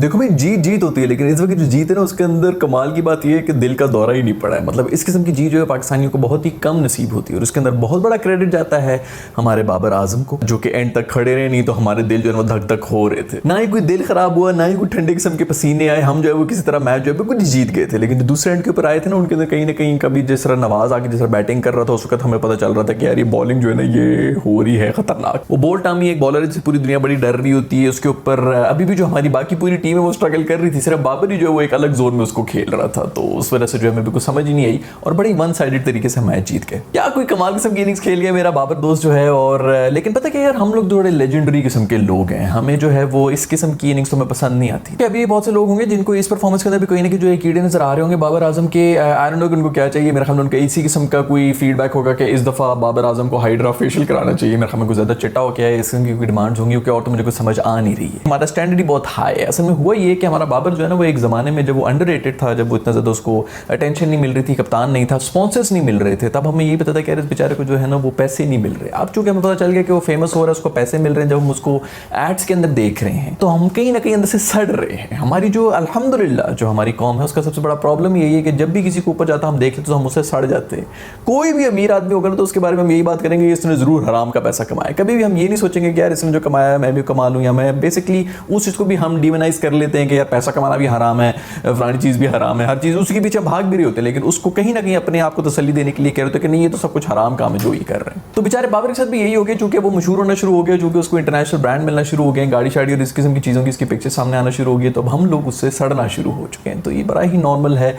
देखो भाई, जीत होती है, लेकिन इस वक्त जो जीत है ना उसके अंदर कमाल की बात यह है कि दिल का दौरा ही नहीं पड़ा है। मतलब इस किस्म की जीत जो है पाकिस्तानियों को बहुत ही कम नसीब होती है, और इसके अंदर बहुत बड़ा क्रेडिट जाता है हमारे बाबर आजम को, जो कि एंड तक खड़े रहे, नहीं तो हमारे दिल जो है वो धक धक हो रहे थे। ना ही कोई दिल खराब हुआ, ना ही कोई ठंडे किस्म के पसीने आए, हम जो है वो किसी तरह मैच जो है कुछ जीत गए थे। लेकिन जो दूसरे एंड के ऊपर आए थे ना, उनके अंदर कहीं ना कहीं कभी जिस तरह नवाज आके जिस तरह बैटिंग कर रहा था, उस वक्त हमें पता चल रहा था कि यार ये बॉलिंग जो है ना ये हो रही है खतरनाक। वो बोल्ट टामी एक बॉलर है जिससे पूरी दुनिया बड़ी डर रही होती है। उसके ऊपर अभी भी जो हमारी बाकी पूरी टीम है वो स्ट्रगल कर रही थी, सिर्फ बाबर ही जो है वो एक अलग जोन में उसको खेल रहा था। तो उस वजह से जो है हमें कुछ समझ ही नहीं आई और बड़ी वन साइडेड तरीके से मैच जीत गए। क्या कोई कमाल किस्म की इनिंग्स खेल गया मेरा बाबर दोस्त जो है। और लेकिन पता क्या यार, हम लोग थोड़े लेजेंडरी किस्म के लोग हैं, हमें जो है वो इस किस्म की इनिंग्स तो हमें पसंद नहीं आती। अभी बहुत से लोग होंगे जिनको इस परफॉर्मेंस के अंदर भी कोई ना कोई जो है कीड़े नजर आ रहे होंगे बाबर आजम के। आई डोंट नो उनको क्या चाहिए, मेरे ख्याल में उनका इसी किस्म का कोई फीडबैक होगा कि इस दफा बाबर आजम को हाइड्रा फेशियल कराना चाहिए। मेरे ख्याल में कुछ ज्यादा चिट्टा हो क्या है, इस किस्म की डिमांड्स होंगी और तो मुझे कुछ समझ आ नहीं रही है। हमारा स्टैंडर्ड ही बहुत हाई है। असल में हुआ ये कि हमारा बाबर जो है ना वो एक जमाने में जब वो अंडररेटेड था, जब वो इतना ज़्यादा उसको अटेंशन नहीं मिल रही थी, कप्तान नहीं था, स्पॉन्सर्स नहीं मिल रहे थे, तब हमें यही पता था कि इस बेचारे को जो है ना वो पैसे नहीं मिल रहे। अब चूंकि हमें पता चल गया कि वो फेमस हो रहा है, उसको पैसे मिल रहे हैं, जब हम उसको एड्स के अंदर देख रहे हैं तो हम कहीं ना कहीं अंदर से सड़ रहे हैं। हमारी जो अल्हम्दुलिल्लाह जो हमारी कौम है उसका सबसे बड़ा प्रॉब्लम यही है कि जब भी किसी को ऊपर जाता हम देख लेते तो हम उससे सड़ जाते हैं। कोई भी अमीर आदमी होगा तो उसके बारे में हम यही बात करेंगे इसने जरूर हराम का पैसा कमाया। कभी भी हम ये नहीं सोचेंगे कि यार इसने जो कमाया है मैं भी कमा लूँ, या मैं बेसिकली उस चीज़ को भी हम डिमोनाइज कर लेते हैं कि यार पैसा कमाना भी हराम है, फलानी चीज़ भी हराम है, हर चीज़ उसके पीछे भाग भी रहे होते हैं, लेकिन उसको कहीं ना कहीं अपने आप को तसल्ली देने के लिए कह रहे होते हैं कि नहीं ये तो सब कुछ हराम काम है जो ये कर रहे हैं। तो बेचारे बाबर के साथ भी यही हो गया, चूंकि वो मशहूर होना शुरू हो गया, चूंकि उसको इंटरनेशनल ब्रांड मिलना शुरू हो गए, गाड़ी शाड़ी और इस किस्म की चीज़ों की इसके पिक्चर सामने आना शुरू हो गई, तो अब हम लोग उससे सड़ना शुरू हो चुके हैं। तो ये बड़ा ही नॉर्मल है।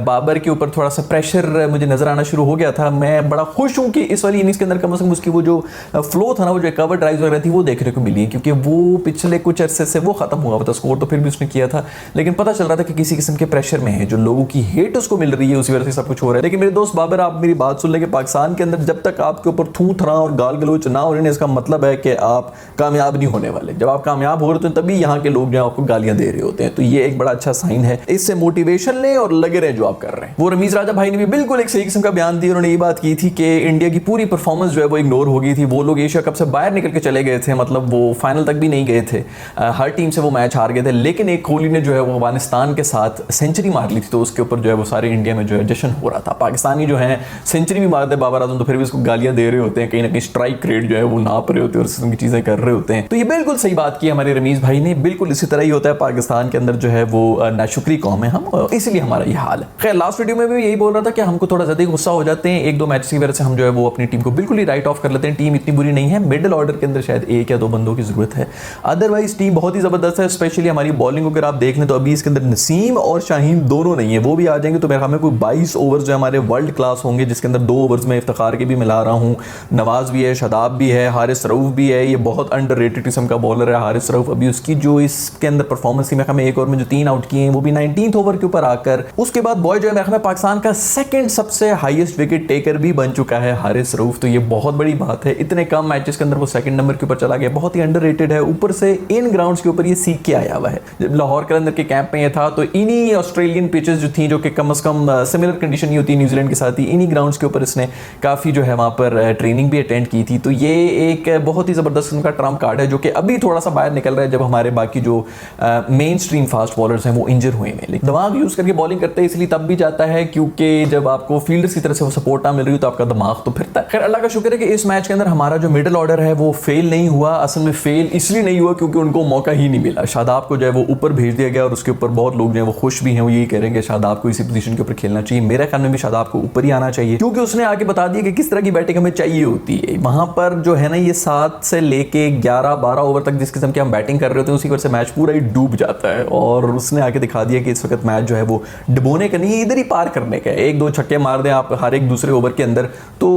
बाबर के ऊपर थोड़ा सा प्रेशर मुझे नजर आना शुरू हो गया था। मैं बड़ा खुश हूँ कि इस वाली इनिंग्स के अंदर कम से कम उसकी वो जो फ्लो था ना, वो जो कवर ड्राइव वगैरह थी वो देखने को मिली, क्योंकि वो पिछले कुछ अरसे से वो खत्म हुआ था। स्कोर तो फिर भी उसने किया था, लेकिन पता चल रहा था कि किसी किस्म के प्रेशर में है, जो लोगों की हेट उसको मिल रही है उसी वजह से सब कुछ हो रहा है। लेकिन मेरे दोस्त बाबर, आप मेरी बात सुन लेंगे, पाकिस्तान के अंदर जब तक आपके ऊपर थू थरा और गाल गलोच ना हो रहे हैं, इसका मतलब है कि आप कामयाब नहीं होने वाले। जब आप कामयाब हो रहे होते हैं तभी यहाँ के लोग जो आपको गालियां दे रहे होते हैं, तो ये एक बड़ा अच्छा साइन है। इससे मोटिवेशन लें और लगे रहें जो आप कर रहे हैं। वो रमीज राजा भाई ने भी बिल्कुल एक सही किस्म का बयान दिया। उन्होंने ये बात की थी कि इंडिया की पूरी परफॉर्मेंस जो है वो इग्नोर हो गई थी। वो लोग एशिया कप से बाहर निकल के चले गए थे, मतलब वो फाइनल तक भी नहीं गए थे, हर टीम से वो मैच हार गए थे, लेकिन एक कोहली ने जो है वो अफगानिस्तान के साथ सेंचुरी मार ली थी, तो उसके ऊपर जो है वो सारे इंडिया में जो है जश्न हो रहा था। पाकिस्तानी जो है सेंचुरी भी मारते बाबर आजम तो फिर भी उसको गालियां दे रहे होते हैं, कहीं ना कहीं स्ट्राइक रेट जो है वो नाप रहे होते हैं और इस किस्म की चीजें कर रहे होते हैं। तो ये बिल्कुल सही बात की हमारे रमीज भाई ने, बिल्कुल इसी तरह ही होता है। पाकिस्तान के अंदर जो है वो नाशुक्री कौम है हम, इसलिए हमारा ये हाल है। खैर लास्ट वीडियो में भी यही बोल रहा था कि हमको थोड़ा ज्यादा गुस्सा हो जाते हैं एक दो मैच की वजह से, हम जो है वो अपनी टीम को बिल्कुल ही राइट ऑफ कर लेते हैं। टीम इतनी बुरी नहीं है, मिडिल ऑर्डर के अंदर शायद एक या दो बंदों की जरूरत है, अदरवाइज टीम बहुत ही जबरदस्त है। स्पेशली हमारी बॉलिंग अगर आप देख लें तो अभी इसके अंदर नसीम और शाहीन दोनों नहीं है, वो भी आ जाएंगे तो मेरे ख्याल में कोई 22 ओवर्स जो हमारे वर्ल्ड क्लास होंगे, जिसके अंदर 2 ओवर्स में इफ्तिखार के भी मिला रहा हूँ, नवाज भी है, शादाब भी है, हारिस रऊफ भी है। ये बहुत अंडररेटेड किस्म का बॉलर है हारिस रऊफ। अभी उसकी जो इसके अंदर परफॉर्मेंस थी, मेरे ख्याल में एक ओवर में जो 3 आउट किए हैं वो भी 19th ओवर के ऊपर आकर। उसके बाद बॉय जो है मेरे ख्याल में पाकिस्तान का सेकंड सबसे हाईएस्ट विकेट टेकर भी बन चुका है हारिस रऊफ, तो ये बहुत बड़ी बात है। इतने कम मैचेस के अंदर वो सेकंड नंबर के ऊपर चला गया, बहुत ही अंडररेटेड है। ऊपर से इन ग्राउंड्स के ऊपर ये सीख के आया हुआ है। जब लाहौर के अंदर के कैंप में ये था तो इन्हीं ऑस्ट्रेलियन पिचेस जो थी, जो कि कम से कम सिमिलर कंडीशन ही होती है न्यूजीलैंड के साथ ही, इन्हीं ग्राउंड्स के ऊपर इसने काफ़ी जो है वहाँ पर ट्रेनिंग भी अटेंड की थी। तो ये एक बहुत ही ज़बरदस्त उनका ट्रम्प कार्ड है, जो कि अभी थोड़ा सा बाहर निकल रहा है जब हमारे बाकी जो मेन स्ट्रीम फास्ट बॉलर्स हैं वो इंजर हुए हैं। लेकिन दिमाग यूज़ करके बॉलिंग करते हैं, इसलिए तब भी जाता है क्योंकि जब आपको फील्डर्स की तरफ से वो सपोर्ट ना मिल रही हो तो आपका दिमाग तो फिरता है। खैर अल्लाह का शुक्र है कि इस मैच के अंदर हमारा जो मिडिल ऑर्डर है वो फेल नहीं हुआ। असल में फेल इसलिए नहीं हुआ क्योंकि उनको मौका ही नहीं मिला। शादाब को जो है वो ऊपर भेज दिया गया और उसके ऊपर बहुत लोग जो है वो खुश भी हैं, वो यही कह रहे हैं कि शादाब को इसी पोजीशन के ऊपर खेलना चाहिए। मेरे ख्याल में भी शादाब को ऊपर ही आना चाहिए, क्योंकि उसने आके बता दिया कि किस तरह की बैटिंग हमें चाहिए होती है। वहां पर जो है ना ये 7 से लेके 11-12 ओवर तक जिस किस्म की हम बैटिंग कर रहे होते हैं उसी वजह से मैच पूरा ही डूब जाता है, और उसने आके दिखा दिया कि इस वक्त मैच जो है वो डुबोने का नहीं है, इधर ही पार करने का है। 1-2 छक्के मार दें आप हर एक दूसरे ओवर के अंदर तो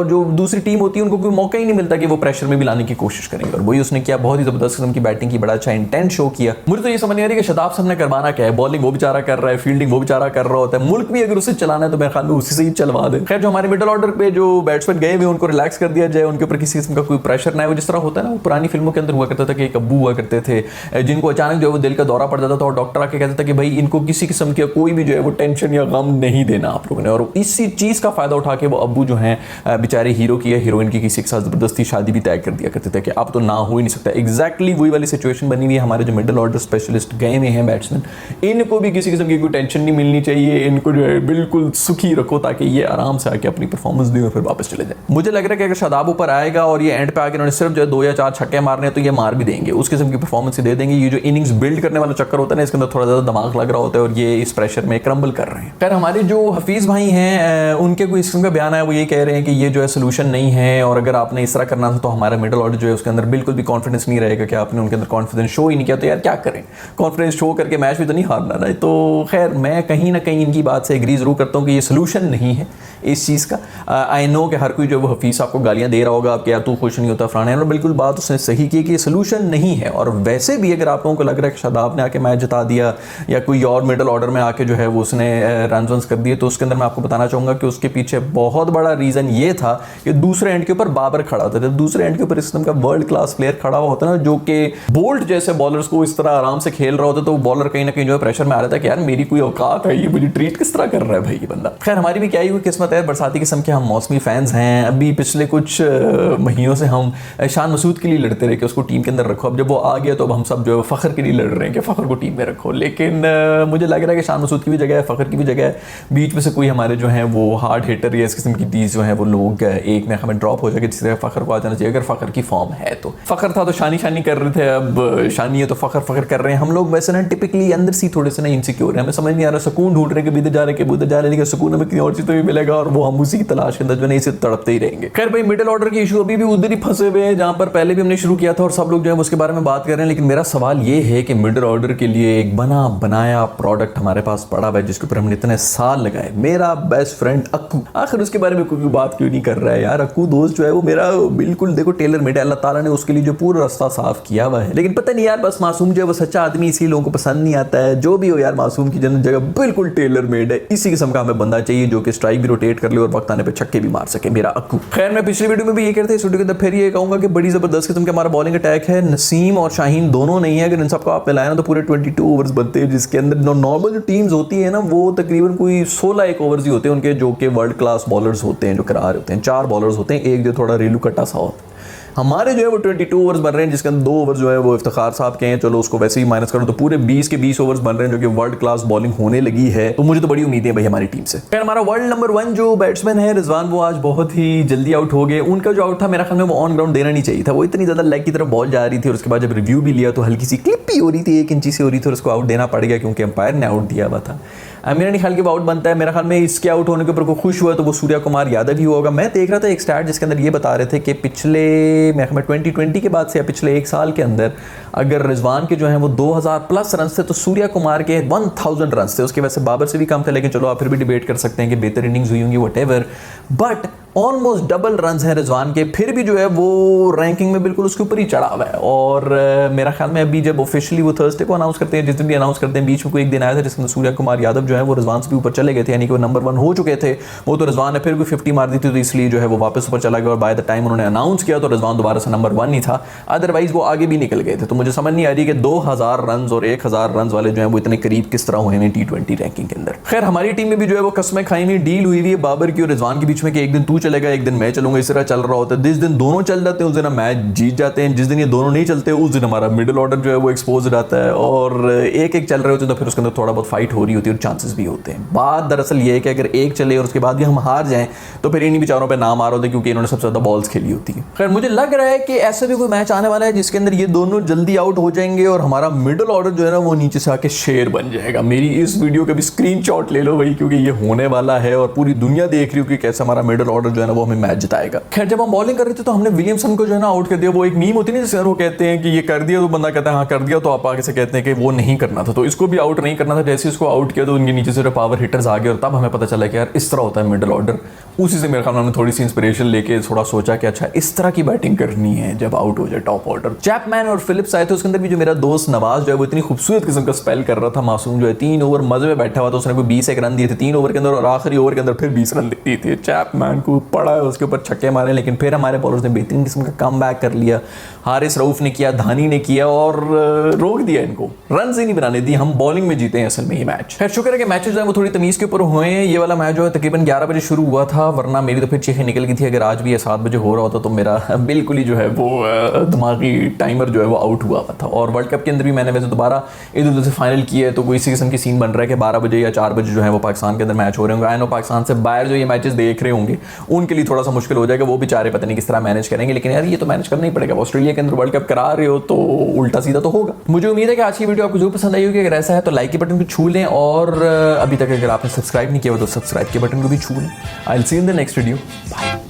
जो दूसरी टीम होती है उनको कोई मौका ही नहीं मिलता कि वो प्रेशर में भी लाने की कोशिश करेंगे, और वही उसने किया। बहुत ही जबरदस्त किस्म की बैटिंग की, बड़ा अच्छा इंटेंट शो किया। मुझे तो ये समझ नहीं आ रही कि शादाब साहब ने करवाना क्या है। बॉलिंग वो बेचारा कर रहा है, फील्डिंग वो बेचारा कर रहा होता है। मुल्क भी अगर उसे चलाना है तो मेरे ख्याल में उसी से ही चलवा दे। खैर जो हमारे मिडिल ऑर्डर पे जो बैट्समैन गए हुए उनको रिलैक्स कर दिया जाए, उनके ऊपर किसी किस्म का कोई प्रेशर ना है। वो जिस तरह होता है ना, वो पुरानी फिल्मों के अंदर हुआ करता था कि एक अब्बू हुआ करते थे जिनको अचानक जो है वो दिल का दौरा पड़ जाता था और डॉक्टर आके कहता था कि भाई इनको किसी किस्म की कोई भी जो है वो टेंशन या गम नहीं देना आप लोगों ने, और इसी चीज का फायदा उठा के वो अब्बू जो है बेचारे हीरो की या हीरोइन की किसी के साथ जबरदस्ती शादी भी तय कर दिया करते थे कि अब तो ना हो ही नहीं सकता। एग्जैक्टली वही वाली सिचुएशन बनी हुई है हमारे जो मिडिल ऑर्डर स्पेशलिस्ट गए हुए हैं बैट्समैन, इनको भी किसी किस्म की कोई टेंशन नहीं मिलनी चाहिए, इनको जो है बिल्कुल सुखी रखो ताकि ये आराम से आके अपनी परफॉर्मेंस दें और फिर वापस चले जाए। मुझे लग रहा है कि अगर शादाब ऊपर आएगा और ये एंड पे आके उन्होंने सिर्फ जो है 2 या 4 छक्के मारने तो ये मार भी देंगे, उस किस्म की परफॉर्मेंस दे देंगे। ये जो इनिंग्स बिल्ड करने वाला चक्कर होता है ना, इसके अंदर थोड़ा ज़्यादा दिमाग लग रहा होता है और ये इस प्रेशर में क्रम्बल कर रहे हैं। खैर हमारे जो हफीज़ भाई हैं उनके कोई इस किस्म का बयान है, वो ये कह रहे हैं कि ये जो है सोल्यूशन नहीं है और अगर आपने इस तरह करना था तो हमारा मिडल ऑर्डर जो है उसके अंदर बिल्कुल भी कॉन्फिडेंस नहीं रहेगा कि आपने उनके अंदर कॉन्फिडेंस शो ही नहीं किया, तो यार क्या करें, कॉन्फिडेंस शो करके मैच भी तो नहीं हारना ना। तो खैर मैं कहीं ना कहीं इनकी बात से एग्री जरूर करता हूँ कि ये सोल्यूशन नहीं है इस चीज़ का। आई नो कि हर कोई जो वो हफीज़ आपको गालियाँ दे रहा होगा आपके, यार तू खुश नहीं होता फलाना है, और बिल्कुल बात उसने सही की कि ये सोल्यूशन नहीं है। और वैसे भी अगर आप लोगों को लग रहा है कि शादाब ने आके मैच जिता दिया या कोई और मिडल ऑर्डर में आके जो है वो उसने रन कर दिए, तो उसके अंदर मैं आपको बताना चाहूँगा कि उसके पीछे बहुत बड़ा रीज़न ये था कि दूसरे एंड के ऊपर बाबर खड़ा था। जब दूसरे एंड के ऊपर इस किस्म का वर्ल्ड क्लास प्लेयर खड़ा हुआ होता है ना, जो कि बोल्ट जैसे बॉलर्स को इस तरह आराम से खेल रहा होता, तो बॉलर कहीं ना कहीं जो है प्रेशर में आ रहा था कि यार मेरी कोई औकात है, ये मुझे ट्रीट किस तरह कर रहा है भाई ये बंदा। खैर हमारी भी क्या ही हुई किस्मत है, बरसाती किस्म के हम मौसमी फैंस हैं। अभी पिछले कुछ महीनों से हम शान मसूद के लिए लड़ते रहे कि उसको टीम के अंदर रखो, अब जब वो आ गया तो अब हम सब जो है फ़खर के लिए लड़ रहे हैं कि फ़खर को टीम में रखो। लेकिन मुझे लग रहा है कि शान मसूद की भी जगह है, फ़खर की भी जगह है, बीच में से कोई हमारे जो हैं वो हार्ड हिटर या इस किस्म की चीज़ जो है वो लोग एक में हमें ड्रॉप हो जाएगा, जिस तरह फ़खर को आ जाना चाहिए। अगर फ़खर की फॉर्म है तो फ़खर था तो शानी शानी कर रहे थे, अब शानी है तो फ़खर फ़खर कर रहे हैं। हम लोग वैसे ना टिपिकली अंदर से थोड़े से ना इनसिक्योर है, हमें समझ नहीं आ रहा, सुकून ढूंढ रहे हैं कि इधर जा रहे हैं कि उधर जा रहे हैं, लेकिन सुकून हमें किसी और चीज़ तो भी मिलेगा और वो हम उसी की तलाश के अंदर जो है इसे तड़पते ही रहेंगे। खैर भाई मिडिल ऑर्डर की इशू अभी भी उधर ही फंसे हुए हैं जहाँ पर पहले भी हमने शुरू किया था और सब लोग जो है उसके बारे में बात कर रहे हैं। लेकिन मेरा सवाल ये है कि मिडिल ऑर्डर के लिए एक बना बनाया प्रोडक्ट हमारे पास पड़ा हुआ है जिसके ऊपर हमने इतने साल लगाए। मेरा बेस्ट फ्रेंड अक्कू, आखिर उसके बारे में कोई बात क्यों नहीं कर रहा है यार। अक्कू दोस्त जो है वो मेरा बिल्कुल देखो टेलर मेड है, अल्लाह ताला ने उसके लिए जो पूरा रास्ता साफ किया हुआ है। लेकिन पता नहीं यार, बस मासूम जो है वो सच्चा आदमी इसी लोगों को पसंद नहीं आता है। जो भी हो यार, मासूम की जगह बिल्कुल टेलर मेड है। इसी किस्म का हमें बंदा चाहिए जो कि स्ट्राइक भी रोटेट कर ले और वक्त आने पे छक्के भी मार सके, मेरा अक्कू। खैर मैं पिछली वीडियो में भी ये कहते हैं, इस वीडियो के अंदर फिर ये कहूंगा कि बड़ी जबरदस्त किस्म का हमारा बॉलिंग अटैक है। नसीम और शाहीन दोनों नहीं है, अगर इन सबको आप मिलाएं ना तो पूरे 22 ओवर्स बनते हैं, जिसके अंदर नॉर्मल जो टीम्स होती है ना वो तकरीबन कोई 16 एक ओवर्स ही होते हैं उनके, जो कि वर्ल्ड क्लास बॉलर्स होते हैं, जो करार होते हैं। 4 बॉलर्स होते हैं, एक जो थोड़ा रेलू कट्टा सा होता है। हमारे जो है वो 22 ओवर्स बन रहे हैं, जिसके अंदर 2 ओवर्स जो है वो इफ्तिखार साहब के हैं, चलो उसको वैसे ही माइनस करो तो पूरे 20 के 20 ओवर्स बन रहे हैं, जो कि वर्ल्ड क्लास बॉलिंग होने लगी है। तो मुझे तो बड़ी उम्मीद है भाई हमारी टीम से। फिर हमारा वर्ल्ड नंबर 1 जो बैट्समैन है रिजवान, वो आज बहुत ही जल्दी आउट हो गए। उनका जो आउट था मेरा ख्याल में वो ऑन ग्राउंड देना नहीं चाहिए था, वो इतनी ज्यादा लेग की तरफ बॉल जा रही थी और उसके बाद जब रिव्यू भी लिया तो हल्की सी क्लिप भी हो रही थी, 1 इंची से हो रही थी और उसको आउट देना पड़ गया क्योंकि अंपायर ने आउट दिया हुआ था। मेरा नहीं ख्याल कि वो आउट बनता है। मेरा ख्याल में इसके आउट होने के ऊपर को खुश हुआ तो वो सूर्या कुमार यादव ही होगा। मैं देख रहा था एक स्टैट जिसके अंदर ये बता रहे थे कि पिछले मेरे ख्याल में 2020 के बाद से या पिछले 1 साल के अंदर अगर रिजवान के जो है वो 2000 प्लस रन थे तो सूर्या कुमार के 1000 रन थे। उसके वैसे बाबर से भी कम थे, लेकिन चलो आप फिर भी डिबेट कर सकते हैं कि बेहतर इनिंग्स हुई होंगी whatever, but almost double run है रिजवान के, फिर भी जो है वो रैंकिंग में बिल्कुल उसके ऊपर ही चढ़ा हुआ है। और मेरा ख्याल में अभी जब ऑफिशियली वो थर्सडे को अनाउंस करते हैं, जिस दिन भी अनाउंस करते हैं, बीच में कोई एक दिन आया था जिसमें सूर्या कुमार यादव जो है वो रिजवान से भी ऊपर चले गए थे, यानी कि वो नंबर 1 हो चुके थे। वो तो रिजवान ने फिर भी 50 मार दी थी, तो इसलिए जो है वो वापस ऊपर चला गया और बाय द टाइम उन्होंने अनाउंस किया तो रिजवान दोबारा से नंबर 1 ही था, अदरवाइज वो आगे भी निकल गए थे। तो मुझे समझ नहीं आ रही कि 2000 रन और 1000 रन वाले जो है वो इतने करीब किस तरह हुए हैं T20 रैंकिंग के अंदर। खैर हमारी टीम में भी जो है वो कस्में खाई हुई, डील हुई है बाबर की और रिजवान के बीच में कि एक दिन तू चलेगा एक दिन मैं चलूंगा, इस तरह चल रहा होता है। जिस दिन दोनों चल जाते हैं उस दिन हम मैच जीत जाते हैं, जिस दिन ये दोनों नहीं चलते उस दिन हमारा मिडिल ऑर्डर जो है वो एक्सपोज रहता है और एक एक चल रहे होते हैं तो फिर उसके अंदर थोड़ा बहुत फाइट हो रही होती है और चांसेस भी होते हैं। बात दरअसल ये है कि अगर एक चले और उसके बाद भी हम हार जाएं तो फिर इन्हीं बेचारों पे नाम आ रहा होता है क्योंकि इन्होंने सबसे ज्यादा बॉल्स खेली होती है। खैर मुझे लग रहा है कि ऐसा भी कोई मैच आने वाला है जिसके अंदर ये दोनों जल्दी आउट हो जाएंगे और हमारा मिडिल ऑर्डर जो है ना वो नीचे से आके शेर बन जाएगा। मेरी इस वीडियो का भी स्क्रीनशॉट ले लो भाई, क्योंकि ये होने वाला है और पूरी दुनिया देख रही हो कि कैसे हमारा मिडिल ऑर्डर जो है ना वो हमें मैच जिताएगा। खैर जब हम बॉलिंग कर रहे थे तो हमने विलियमसन को जो है ना आउट कर दिया। वो एक मीम होती है ना, सर वो कहते हैं कि ये कर दिया तो बंदा कहता है हाँ कर दिया, तो आप आगे से कहते हैं कि वो नहीं करना था, तो इसको भी आउट नहीं करना था। जैसे इसको आउट किया तो उनके नीचे से पावर हिटर्स आ गए और तब हमें पता चला कि यार इस तरह होता है मिडिल ऑर्डर। उसी से मेरे ख्याल में थोड़ी सी इंस्पिरेशन लेके थोड़ा सोचा कि अच्छा इस तरह की बैटिंग करनी है जब आउट हो जाए टॉप ऑर्डर। चैपमैन और फिलिप्स आए थे, उसके अंदर भी जो मेरा दोस्त नवाज जो है वो इतनी खूबसूरत किस्म का स्पेल कर रहा था। मासूम जो है 3 ओवर मजे में बैठा हुआ था, उसने कोई 20 रन दिए थे 3 ओवर के अंदर और आखिरी ओवर के अंदर फिर 20 रन दिए थे। चैपमैन को पड़ा है उसके ऊपर छक्के मारे, लेकिन फिर हमारे बॉलर्स ने बेहतरीन किस्म का कम बैक कर लिया। हारिस रऊफ ने किया, धानी ने किया और रोक दिया इनको, रन ही नहीं बनाने दी। हम बॉलिंग में जीते हैं असल में ये मैच। खैर शुक्र है कि मैचेस जो है वो थोड़ी तमीज़ के ऊपर हुए हैं। ये वाला मैच जो है तकरीबन 11 बजे शुरू हुआ था, वरना मेरी तो फिर चीखें निकल गई थी। अगर आज भी ये 7 बजे हो रहा होता तो मेरा बिल्कुल ही जो है वो दिमागी टाइमर जो है वो आउट हुआ था। और वर्ल्ड कप के अंदर भी मैंने वैसे दोबारा इधर से फाइनल किया है, तो कोई इसी किस्म की सीन बन रहा है कि 12 बजे या 4 बजे जो है वो पाकिस्तान के अंदर मैच हो रहे होंगे। आई नो पाकिस्तान से बाहर जो ये मैचेस देख रहे होंगे उनके लिए थोड़ा सा मुश्किल हो जाएगा, वो बेचारे पता नहीं किस तरह मैनेज करेंगे, लेकिन यार ये तो मैनेज करना ही पड़ेगा। ऑस्ट्रेलिया के अंदर वर्ल्ड कप करा रहे हो तो उल्टा सीधा तो होगा। मुझे उम्मीद है कि आज की वीडियो आपको जरूर पसंद आई होगी। अगर ऐसा है तो लाइक के बटन को छू लें, और अभी तक अगर आपने सब्सक्राइब नहीं किया हो तो सब्सक्राइब के बटन को भी छू लें। I will see you in the next video. Bye.